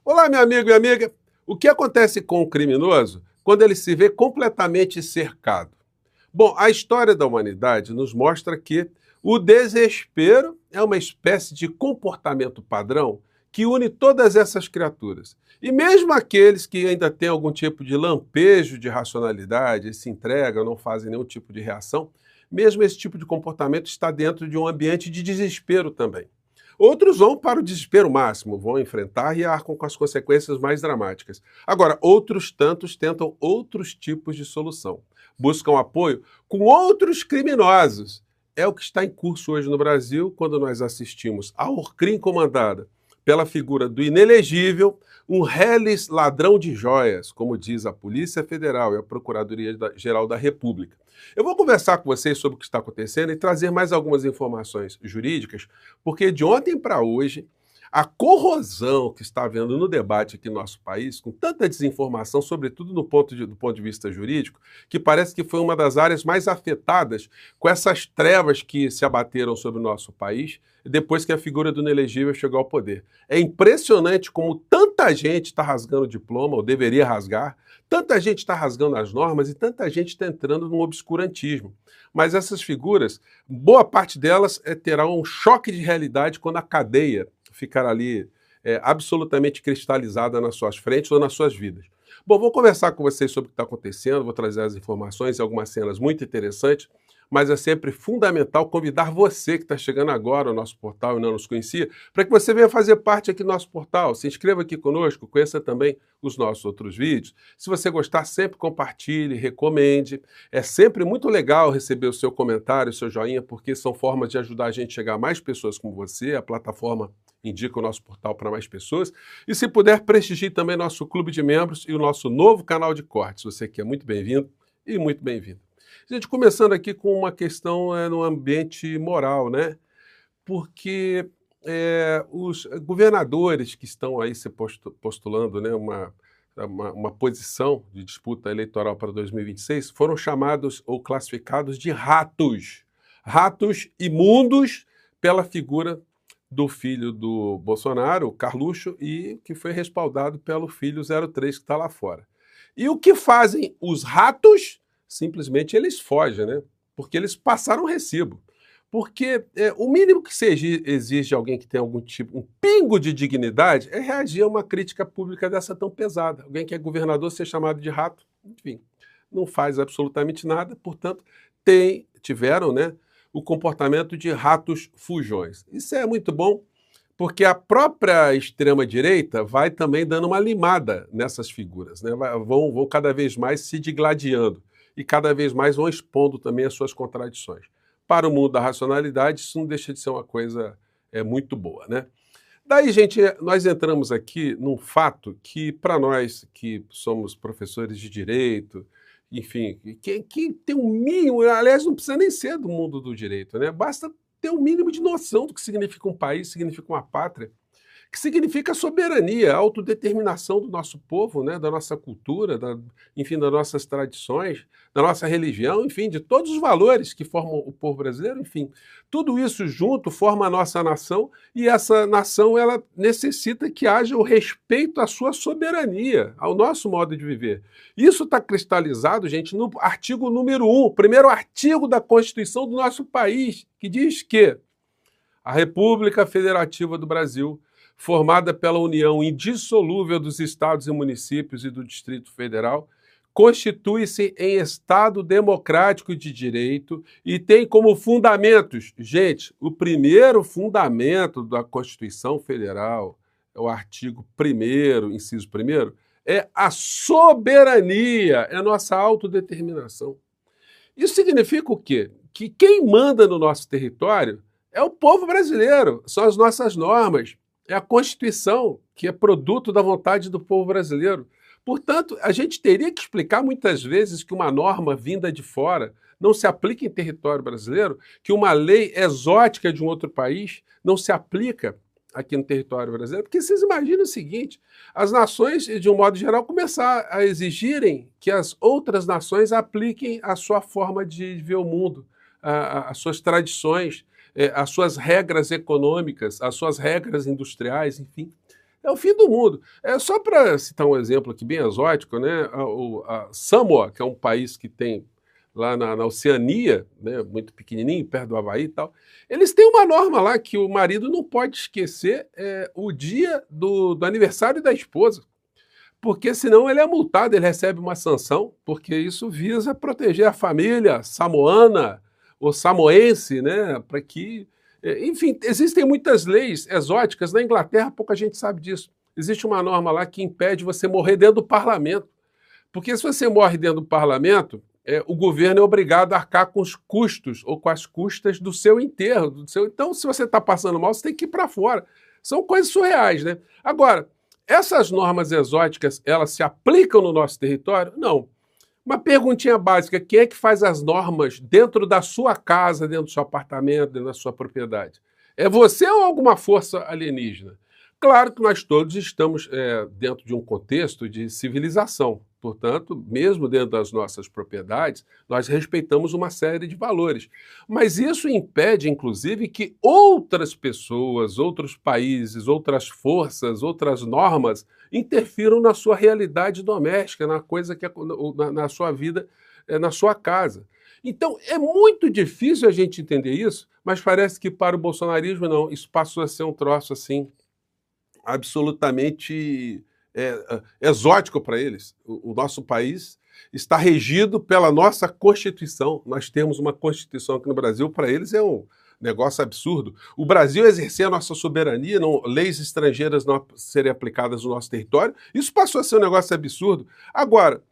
Olá, meu amigo e amiga. O que acontece com o criminoso quando ele se vê completamente cercado? Bom, a história da humanidade nos mostra que o desespero é uma espécie de comportamento padrão que une todas essas criaturas. E mesmo aqueles que ainda têm algum tipo de lampejo de racionalidade, se entregam, não fazem nenhum tipo de reação, mesmo esse tipo de comportamento está dentro de um ambiente de desespero também. Outros vão para o desespero máximo, vão enfrentar e arcam com as consequências mais dramáticas. Agora, outros tantos tentam outros tipos de solução. Buscam apoio com outros criminosos. É o que está em curso hoje no Brasil, quando nós assistimos a Orcrim comandada pela figura do inelegível, um reles ladrão de joias, como diz a Polícia Federal e a Procuradoria-Geral da República. Eu vou conversar com vocês sobre o que está acontecendo e trazer mais algumas informações jurídicas, porque de ontem para hoje, a corrosão que está havendo no debate aqui no nosso país, com tanta desinformação, sobretudo do ponto de vista jurídico, que parece que foi uma das áreas mais afetadas com essas trevas que se abateram sobre o nosso país depois que a figura do inelegível chegou ao poder. É impressionante como tanta gente está rasgando o diploma, ou deveria rasgar, tanta gente está rasgando as normas e tanta gente está entrando num obscurantismo. Mas essas figuras, boa parte delas terá um choque de realidade quando a cadeia ficar ali absolutamente cristalizada nas suas frentes ou nas suas vidas. Bom, vou conversar com vocês sobre o que está acontecendo, vou trazer as informações e algumas cenas muito interessantes, mas é sempre fundamental convidar você que está chegando agora ao nosso portal e não nos conhecia, para que você venha fazer parte aqui do nosso portal. Se inscreva aqui conosco, conheça também os nossos outros vídeos. Se você gostar, sempre compartilhe, recomende. É sempre muito legal receber o seu comentário, o seu joinha, porque são formas de ajudar a gente a chegar a mais pessoas como você. A plataforma indica o nosso portal para mais pessoas. E se puder, prestigie também nosso clube de membros e o nosso novo canal de cortes. Você que é muito bem-vindo e muito bem-vindo. Gente, começando aqui com uma questão no ambiente moral, né? Porque os governadores que estão aí se postulando, né, uma posição de disputa eleitoral para 2026 foram chamados ou classificados de ratos. Ratos imundos pela figura do filho do Bolsonaro, o Carluxo, e que foi respaldado pelo filho 03 que está lá fora. E o que fazem os ratos? Simplesmente eles fogem, né? Porque eles passaram recibo. Porque o mínimo que se exige de alguém que tem algum tipo, um pingo de dignidade, é reagir a uma crítica pública dessa tão pesada. Alguém que é governador ser chamado de rato, enfim, não faz absolutamente nada, portanto, tiveram, né, o comportamento de ratos fujões. Isso é muito bom, porque a própria extrema-direita vai também dando uma limada nessas figuras, né? Vão cada vez mais se digladiando e cada vez mais vão expondo também as suas contradições. Para o mundo da racionalidade, isso não deixa de ser uma coisa muito boa, né? Daí, gente, nós entramos aqui num fato que, para nós que somos professores de direito, enfim, que tem um mínimo, aliás, não precisa nem ser do mundo do direito, né? Basta ter um mínimo de noção do que significa um país, significa uma pátria, que significa soberania, autodeterminação do nosso povo, né, da nossa cultura, enfim, das nossas tradições, da nossa religião, enfim, de todos os valores que formam o povo brasileiro, enfim. Tudo isso junto forma a nossa nação e essa nação ela necessita que haja o respeito à sua soberania, ao nosso modo de viver. Isso está cristalizado, gente, no artigo número 1, o primeiro artigo da Constituição do nosso país, que diz que a República Federativa do Brasil, formada pela união indissolúvel dos estados e municípios e do Distrito Federal, constitui-se em Estado democrático de direito e tem como fundamentos, gente, o primeiro fundamento da Constituição Federal, é o artigo 1º, inciso 1º, é a soberania, é a nossa autodeterminação. Isso significa o quê? Que quem manda no nosso território é o povo brasileiro, são as nossas normas, é a Constituição, que é produto da vontade do povo brasileiro. Portanto, a gente teria que explicar muitas vezes que uma norma vinda de fora não se aplica em território brasileiro, que uma lei exótica de um outro país não se aplica aqui no território brasileiro, porque vocês imaginam o seguinte, as nações, de um modo geral, começar a exigirem que as outras nações apliquem a sua forma de ver o mundo, as suas tradições, as suas regras econômicas, as suas regras industriais, enfim. É o fim do mundo. É só para citar um exemplo aqui bem exótico, né? A Samoa, que é um país que tem lá na Oceania, né, muito pequenininho, perto do Havaí e tal, eles têm uma norma lá que o marido não pode esquecer o dia do aniversário da esposa, porque senão ele é multado, ele recebe uma sanção, porque isso visa proteger a família samoana ou samoense, né, para que... Enfim, existem muitas leis exóticas. Na Inglaterra, pouca gente sabe disso. Existe uma norma lá que impede você morrer dentro do parlamento. Porque se você morre dentro do parlamento, o governo é obrigado a arcar com os custos ou com as custas do seu enterro. Então, se você está passando mal, você tem que ir para fora. São coisas surreais, né? Agora, essas normas exóticas, elas se aplicam no nosso território? Não. Uma perguntinha básica: quem é que faz as normas dentro da sua casa, dentro do seu apartamento, dentro da sua propriedade? É você ou alguma força alienígena? Claro que nós todos estamos dentro de um contexto de civilização. Portanto, mesmo dentro das nossas propriedades, nós respeitamos uma série de valores. Mas isso impede, inclusive, que outras pessoas, outros países, outras forças, outras normas interfiram na sua realidade doméstica, na coisa que na sua vida, na sua casa. Então, é muito difícil a gente entender isso, mas parece que para o bolsonarismo, não, isso passou a ser um troço assim absolutamente exótico para eles. O nosso país está regido pela nossa Constituição. Nós temos uma Constituição aqui no Brasil, para eles é um negócio absurdo. O Brasil exercer a nossa soberania, não, leis estrangeiras não serem aplicadas no nosso território, isso passou a ser um negócio absurdo. Agora,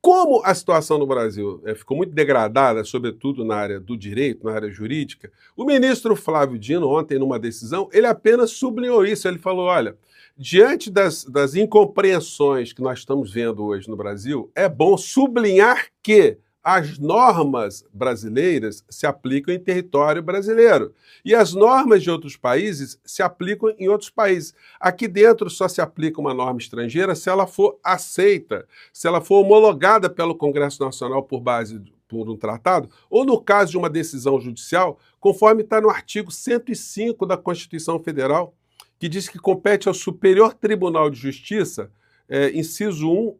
como a situação no Brasil ficou muito degradada, sobretudo na área do direito, na área jurídica, o ministro Flávio Dino, ontem, numa decisão, ele apenas sublinhou isso. Ele falou: olha, diante das incompreensões que nós estamos vendo hoje no Brasil, é bom sublinhar que as normas brasileiras se aplicam em território brasileiro. E as normas de outros países se aplicam em outros países. Aqui dentro só se aplica uma norma estrangeira se ela for aceita, se ela for homologada pelo Congresso Nacional por um tratado, ou no caso de uma decisão judicial, conforme está no artigo 105 da Constituição Federal, que diz que compete ao Superior Tribunal de Justiça, inciso 1,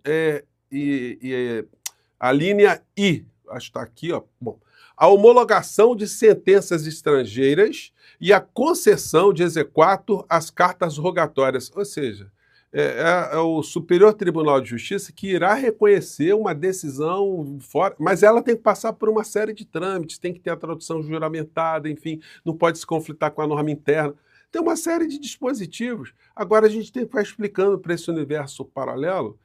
a linha I, acho que está aqui, ó. Bom, a homologação de sentenças estrangeiras e a concessão de exequatur às cartas rogatórias. Ou seja, é o Superior Tribunal de Justiça que irá reconhecer uma decisão fora, mas ela tem que passar por uma série de trâmites, tem que ter a tradução juramentada, enfim, não pode se conflitar com a norma interna. Tem uma série de dispositivos. Agora a gente tem que ficar explicando para esse universo paralelo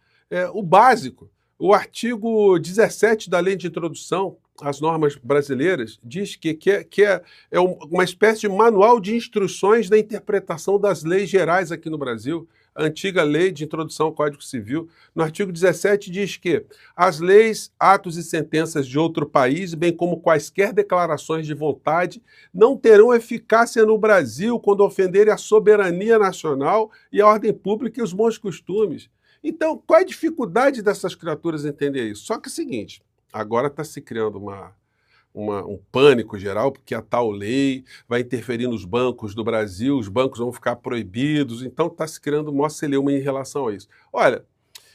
o básico. O artigo 17 da Lei de Introdução às Normas Brasileiras diz que é uma espécie de manual de instruções da interpretação das leis gerais aqui no Brasil, a antiga Lei de Introdução ao Código Civil. No artigo 17 diz que as leis, atos e sentenças de outro país, bem como quaisquer declarações de vontade, não terão eficácia no Brasil quando ofenderem a soberania nacional e a ordem pública e os bons costumes. Então, qual é a dificuldade dessas criaturas entender isso? Só que é o seguinte, agora está se criando um pânico geral, porque a tal lei vai interferir nos bancos do Brasil, os bancos vão ficar proibidos, então está se criando um maior celeuma em relação a isso. Olha,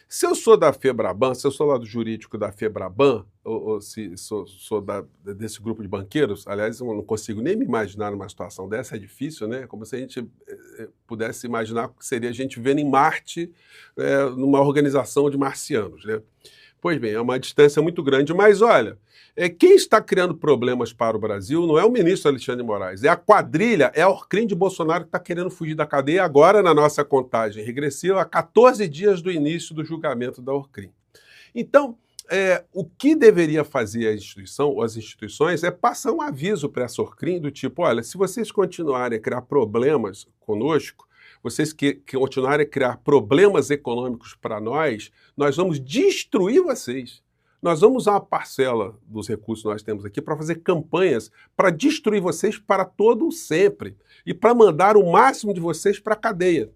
se eu sou da FEBRABAN, se eu sou lá do jurídico da FEBRABAN, ou se sou desse grupo de banqueiros, aliás, eu não consigo nem me imaginar numa situação dessa, é difícil, né? Como se a gente pudesse imaginar que seria a gente vendo em Marte, numa organização de marcianos, né? Pois bem, é uma distância muito grande, mas olha, quem está criando problemas para o Brasil não é o ministro Alexandre de Moraes, é a quadrilha, é a Orcrim de Bolsonaro que está querendo fugir da cadeia agora na nossa contagem regressiva, a 14 dias do início do julgamento da Orcrim. Então, o que deveria fazer a instituição ou as instituições é passar um aviso para essa Orcrim do tipo: olha, se vocês continuarem a criar problemas conosco, vocês que continuarem a criar problemas econômicos para nós vamos destruir vocês. Nós vamos usar uma parcela dos recursos que nós temos aqui para fazer campanhas para destruir vocês para todo sempre e para mandar o máximo de vocês para a cadeia.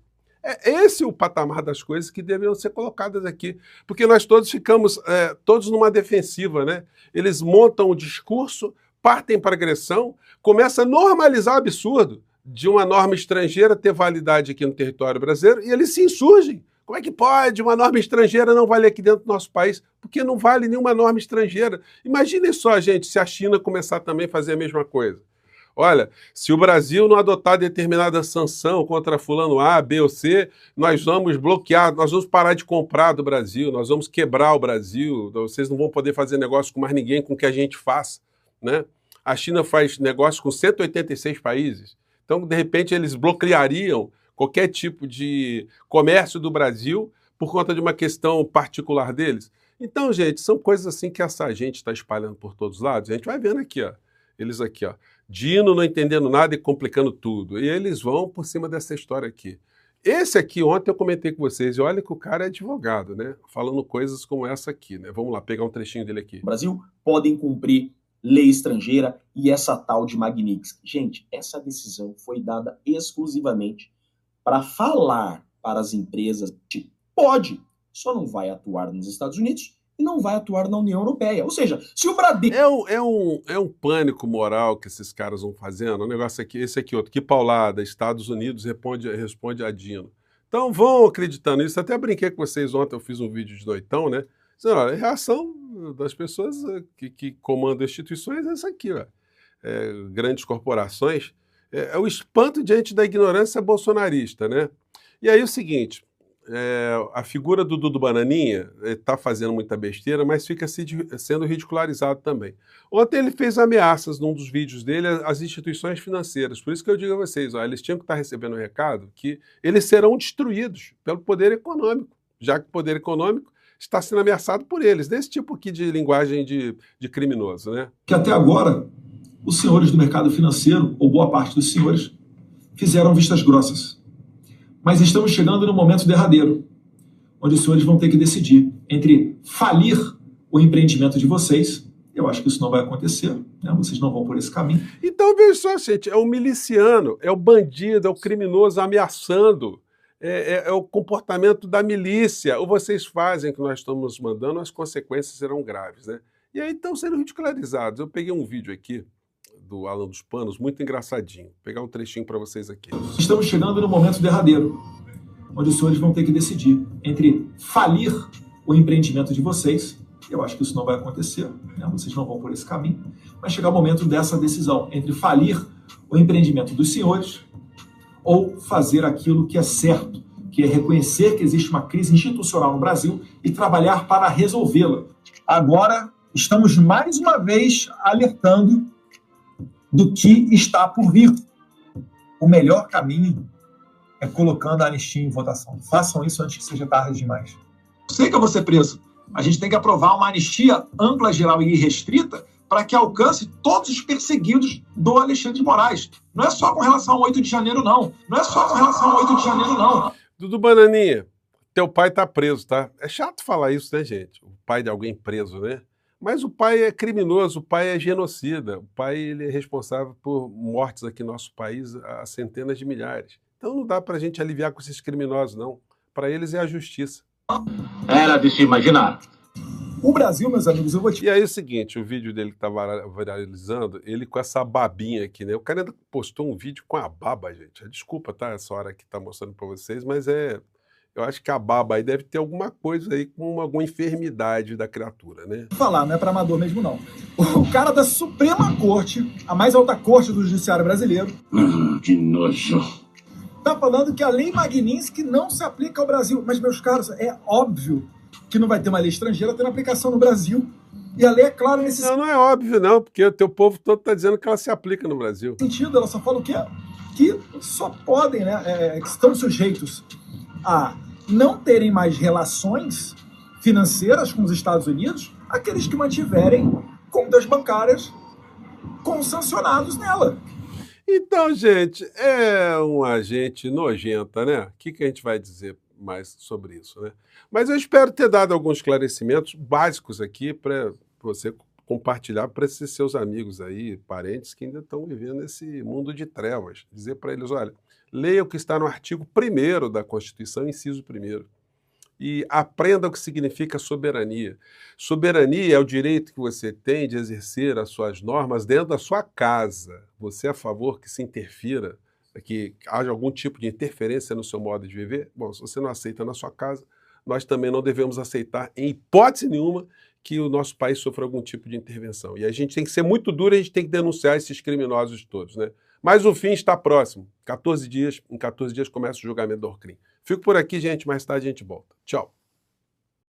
Esse é o patamar das coisas que deveriam ser colocadas aqui, porque nós todos ficamos todos numa defensiva, né? Eles montam o discurso, partem para a agressão, começam a normalizar o absurdo. de uma norma estrangeira ter validade aqui no território brasileiro e eles se insurgem. Como é que pode uma norma estrangeira não valer aqui dentro do nosso país? Porque não vale nenhuma norma estrangeira. Imaginem só, gente, se a China começar também a fazer a mesma coisa. Olha, se o Brasil não adotar determinada sanção contra fulano A, B ou C, nós vamos bloquear, nós vamos parar de comprar do Brasil, nós vamos quebrar o Brasil, vocês não vão poder fazer negócio com mais ninguém com o que a gente faça, né? A China faz negócio com 186 países, então, de repente, eles bloqueariam qualquer tipo de comércio do Brasil por conta de uma questão particular deles. Então, gente, são coisas assim que essa gente está espalhando por todos os lados. A gente vai vendo aqui, ó, eles aqui, ó, Dino não entendendo nada e complicando tudo. E eles vão por cima dessa história aqui. Esse aqui, ontem eu comentei com vocês, e olha que o cara é advogado, né? Falando coisas como essa aqui, né? Vamos lá, pegar um trechinho dele aqui. No Brasil, podem cumprir lei estrangeira e essa tal de Magnitsky. Gente, essa decisão foi dada exclusivamente para falar para as empresas que pode, só não vai atuar nos Estados Unidos e não vai atuar na União Europeia. Ou seja, se o Bradesco... É um pânico moral que esses caras vão fazendo. O negócio aqui, esse aqui outro, que paulada, Estados Unidos responde a Dino. Então vão acreditando nisso. Até brinquei com vocês ontem, eu fiz um vídeo de noitão, né? Dizendo, olha, a reação das pessoas que comandam instituições é essa aqui, ó. Grandes corporações. É o espanto diante da ignorância bolsonarista, né? E aí o seguinte... a figura do Dudu Bananinha está fazendo muita besteira, mas fica sendo ridicularizado também. Ontem ele fez ameaças num dos vídeos dele às instituições financeiras. Por isso que eu digo a vocês, ó, eles tinham que estar recebendo um recado que eles serão destruídos pelo poder econômico, já que o poder econômico está sendo ameaçado por eles, desse tipo aqui de linguagem de criminoso, né? Que até agora, os senhores do mercado financeiro, ou boa parte dos senhores, fizeram vistas grossas. Mas estamos chegando no momento derradeiro, onde os senhores vão ter que decidir entre falir o empreendimento de vocês, eu acho que isso não vai acontecer, né? Vocês não vão por esse caminho. Então, veja só, gente, é o miliciano, é o bandido, é o criminoso ameaçando, é o comportamento da milícia. Ou vocês fazem o que nós estamos mandando, as consequências serão graves, né? E aí estão sendo ridicularizados. Eu peguei um vídeo aqui, do Alan dos Panos, muito engraçadinho. Vou pegar um trechinho para vocês aqui. Estamos chegando no momento derradeiro, onde os senhores vão ter que decidir entre falir o empreendimento de vocês, eu acho que isso não vai acontecer, né? Vocês não vão por esse caminho, mas chegar o momento dessa decisão, entre falir o empreendimento dos senhores ou fazer aquilo que é certo, que é reconhecer que existe uma crise institucional no Brasil e trabalhar para resolvê-la. Agora, estamos mais uma vez alertando do que está por vir. O melhor caminho é colocando a anistia em votação. Façam isso antes que seja tarde demais. Sei que eu vou ser preso. A gente tem que aprovar uma anistia ampla, geral e irrestrita para que alcance todos os perseguidos do Alexandre de Moraes. Não é só com relação ao 8 de janeiro, não. Não é só com relação ao 8 de janeiro, não. Dudu Bananinha, teu pai tá preso, tá? É chato falar isso, né, gente? O pai de alguém preso, né? Mas o pai é criminoso, o pai é genocida, o pai ele é responsável por mortes aqui no nosso país a centenas de milhares. Então não dá para a gente aliviar com esses criminosos, não. Para eles é a justiça. Era de se imaginar. O Brasil, meus amigos, eu vou te... E aí é o seguinte, o vídeo dele que tá viralizando, ele com essa babinha aqui, né? O cara ainda postou um vídeo com a baba, gente. Desculpa, tá? Essa hora que tá mostrando para vocês, mas eu acho que a baba aí deve ter alguma coisa aí com alguma enfermidade da criatura, né? Falar, não é para amador mesmo, não. O cara da Suprema Corte, a mais alta corte do judiciário brasileiro... Que nojo. Tá falando que a lei Magnitsky não se aplica ao Brasil. Mas, meus caros, é óbvio que não vai ter uma lei estrangeira tendo aplicação no Brasil. E a lei é clara nesse sentido. Não é óbvio, não, porque o teu povo todo tá dizendo que ela se aplica no Brasil. Sentido, ela só fala o quê? Que só podem, né, que estão sujeitos a não terem mais relações financeiras com os Estados Unidos aqueles que mantiverem contas bancárias consancionados nela. Então, gente, é uma gente nojenta, né? O que a gente vai dizer mais sobre isso, né? Mas eu espero ter dado alguns esclarecimentos básicos aqui para você compartilhar para esses seus amigos aí, parentes que ainda estão vivendo esse mundo de trevas. Dizer para eles, olha, leia o que está no artigo 1º da Constituição, inciso 1º. E aprenda o que significa soberania. Soberania é o direito que você tem de exercer as suas normas dentro da sua casa. Você é a favor que se interfira que haja algum tipo de interferência no seu modo de viver, bom, se você não aceita na sua casa, nós também não devemos aceitar, em hipótese nenhuma, que o nosso país sofra algum tipo de intervenção. E a gente tem que ser muito duro, a gente tem que denunciar esses criminosos todos, né? Mas o fim está próximo. Em 14 dias começa o julgamento do Orcrim. Fico por aqui, gente, mais tarde a gente volta. Tchau.